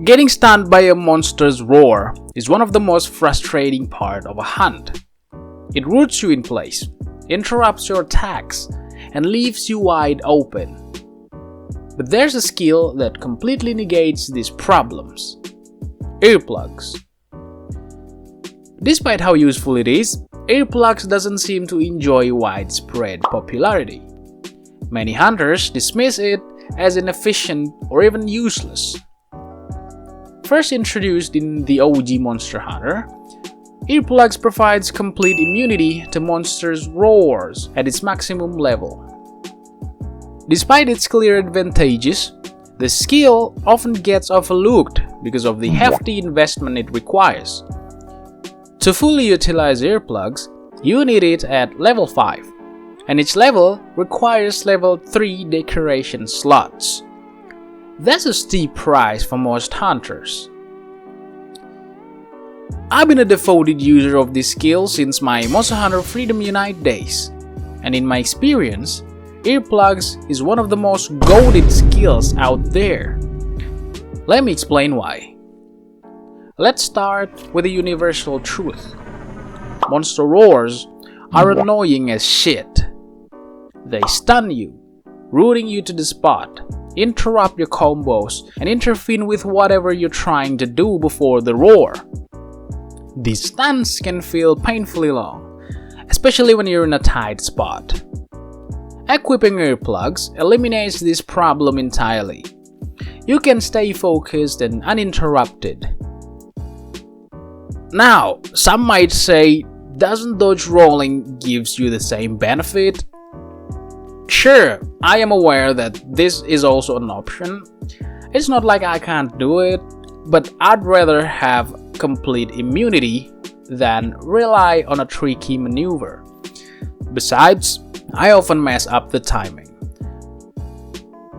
Getting stunned by a monster's roar is one of the most frustrating parts of a hunt. It roots you in place, interrupts your attacks, and leaves you wide open. But there's a skill that completely negates these problems: earplugs. Despite how useful it is, earplugs doesn't seem to enjoy widespread popularity. Many hunters dismiss it as inefficient or even useless. First introduced in the OG Monster Hunter, earplugs provides complete immunity to monsters' roars at its maximum level. Despite its clear advantages, the skill often gets overlooked because of the hefty investment it requires. To fully utilize earplugs, you need it at level 5, and each level requires level 3 decoration slots. That's a steep price for most hunters. I've been a devoted user of this skill since my Monster Hunter Freedom Unite days, and in my experience, earplugs is one of the most goated skills out there. Let me explain why. Let's start with a universal truth. Monster roars are annoying as shit. They stun you, rooting you to the spot, interrupt your combos, and intervene with whatever you're trying to do before the roar. These stuns can feel painfully long, especially when you're in a tight spot. Equipping earplugs eliminates this problem entirely. You can stay focused and uninterrupted. Now, some might say, doesn't dodge rolling gives you the same benefit? Sure, I am aware that this is also an option. It's not like I can't do it, but I'd rather have complete immunity than rely on a tricky maneuver. Besides, I often mess up the timing.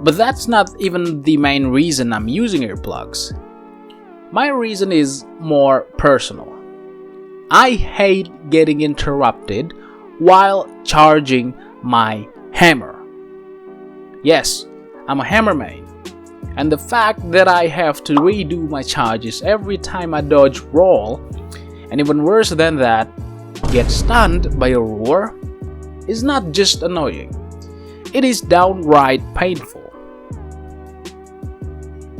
But that's not even the main reason I'm using earplugs. My reason is more personal. I hate getting interrupted while charging my hammer. Yes, I'm a hammer main, and the fact that I have to redo my charges every time I dodge roll, and even worse than that, get stunned by a roar, is not just annoying, it is downright painful.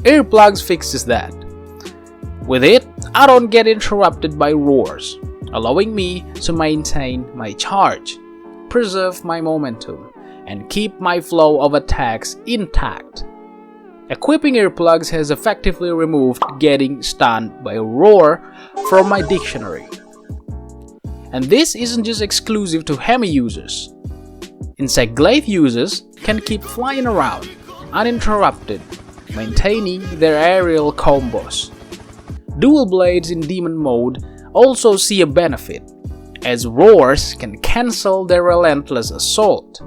Earplugs fixes that. With it, I don't get interrupted by roars, allowing me to maintain my charge, preserve my momentum, and keep my flow of attacks intact. Equipping earplugs has effectively removed getting stunned by a roar from my dictionary. And this isn't just exclusive to Hemi users. Insect Glaive users can keep flying around, uninterrupted, maintaining their aerial combos. Dual blades in demon mode also see a benefit, as roars can cancel their relentless assault.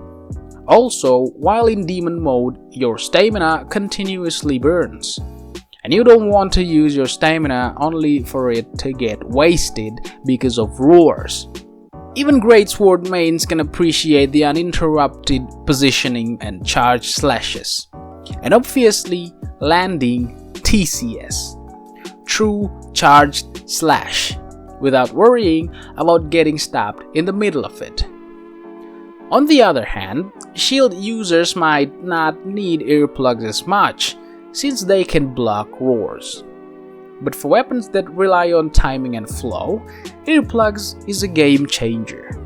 Also, while in demon mode, your stamina continuously burns, and you don't want to use your stamina only for it to get wasted because of roars. Even Greatsword mains can appreciate the uninterrupted positioning and charge slashes, and obviously landing TCS, true charged slash, without worrying about getting stabbed in the middle of it. On the other hand, shield users might not need earplugs as much, since they can block roars. But for weapons that rely on timing and flow, earplugs is a game changer.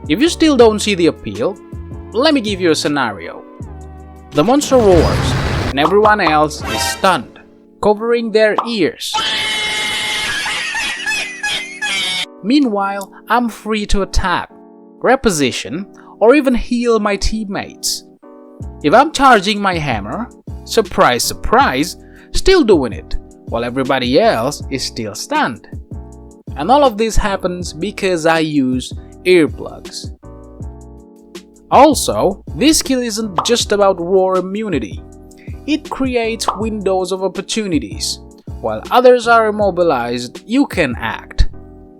If you still don't see the appeal, let me give you a scenario. The monster roars, and everyone else is stunned, covering their ears. Meanwhile, I'm free to attack, reposition, or even heal my teammates. If I'm charging my hammer, surprise surprise, still doing it, while everybody else is still stunned. And all of this happens because I use earplugs. Also, this skill isn't just about roar immunity. It creates windows of opportunities. While others are immobilized, you can act.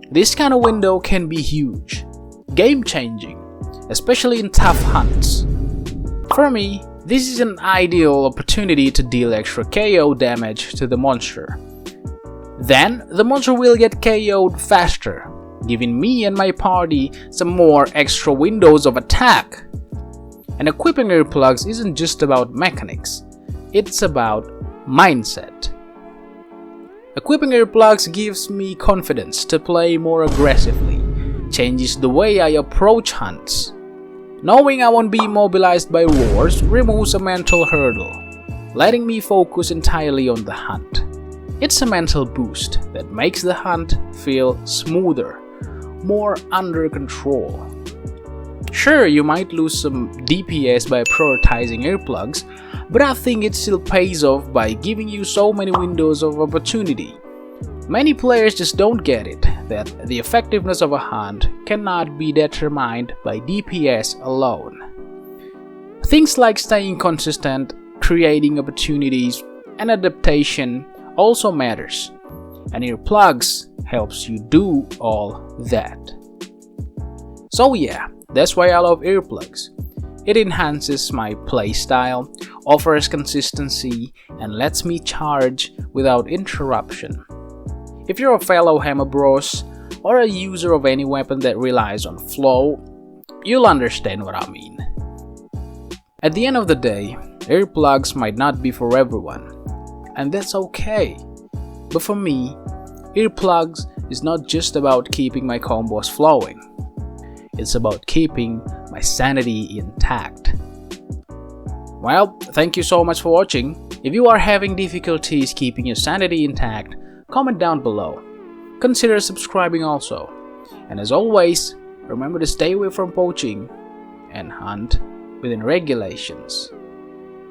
This kind of window can be huge, game-changing, especially in tough hunts. For me, This is an ideal opportunity to deal extra KO damage to the monster. Then the monster will get KO'd faster, giving me and my party some more extra windows of attack. And equipping earplugs isn't just about mechanics, it's about mindset. Equipping earplugs gives me confidence to play more aggressively, changes the way I approach hunts. Knowing I won't be immobilized by roars removes a mental hurdle, letting me focus entirely on the hunt. It's a mental boost that makes the hunt feel smoother, more under control. Sure, you might lose some DPS by prioritizing earplugs, but I think it still pays off by giving you so many windows of opportunity. Many players just don't get it, that the effectiveness of a hunt cannot be determined by DPS alone. Things like staying consistent, creating opportunities, and adaptation also matters, and earplugs helps you do all that. So yeah, that's why I love earplugs. It enhances my playstyle, offers consistency, and lets me charge without interruption. If you're a fellow Hammer Bros or a user of any weapon that relies on flow, you'll understand what I mean. At the end of the day, earplugs might not be for everyone, and that's okay. But for me, earplugs is not just about keeping my combos flowing. It's about keeping my sanity intact. Well, thank you so much for watching. If you are having difficulties keeping your sanity intact, comment down below. Consider subscribing also. And as always, remember to stay away from poaching and hunt within regulations.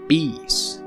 Peace.